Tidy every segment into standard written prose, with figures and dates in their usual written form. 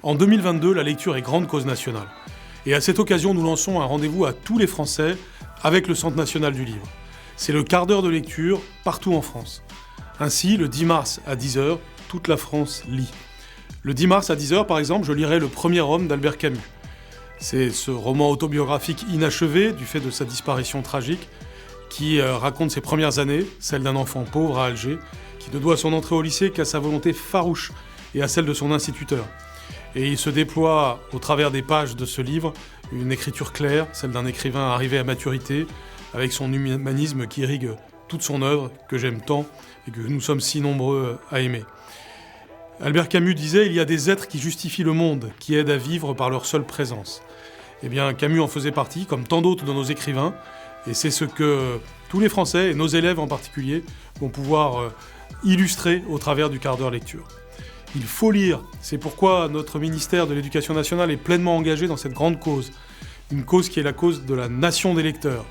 En 2022, la lecture est grande cause nationale. Et à cette occasion, nous lançons un rendez-vous à tous les Français avec le Centre national du livre. C'est le quart d'heure de lecture partout en France. Ainsi, le 10 mars à 10h, toute la France lit. Le 10 mars à 10h, par exemple, je lirai Le Premier homme d'Albert Camus. C'est ce roman autobiographique inachevé, du fait de sa disparition tragique, qui raconte ses premières années, celle d'un enfant pauvre à Alger, qui ne doit son entrée au lycée qu'à sa volonté farouche et à celle de son instituteur. Et il se déploie, au travers des pages de ce livre, une écriture claire, celle d'un écrivain arrivé à maturité, avec son humanisme qui irrigue toute son œuvre, que j'aime tant et que nous sommes si nombreux à aimer. Albert Camus disait « Il y a des êtres qui justifient le monde, qui aident à vivre par leur seule présence ». Eh bien, Camus en faisait partie, comme tant d'autres de nos écrivains, et c'est ce que tous les Français, et nos élèves en particulier, vont pouvoir illustrer au travers du quart d'heure lecture. Il faut lire, c'est pourquoi notre ministère de l'Éducation nationale est pleinement engagé dans cette grande cause, une cause qui est la cause de la nation des lecteurs.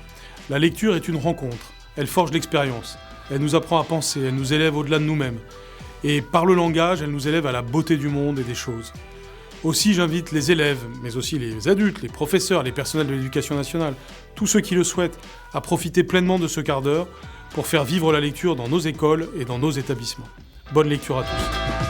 La lecture est une rencontre, elle forge l'expérience, elle nous apprend à penser, elle nous élève au-delà de nous-mêmes. Et par le langage, elle nous élève à la beauté du monde et des choses. Aussi, j'invite les élèves, mais aussi les adultes, les professeurs, les personnels de l'Éducation nationale, tous ceux qui le souhaitent, à profiter pleinement de ce quart d'heure pour faire vivre la lecture dans nos écoles et dans nos établissements. Bonne lecture à tous.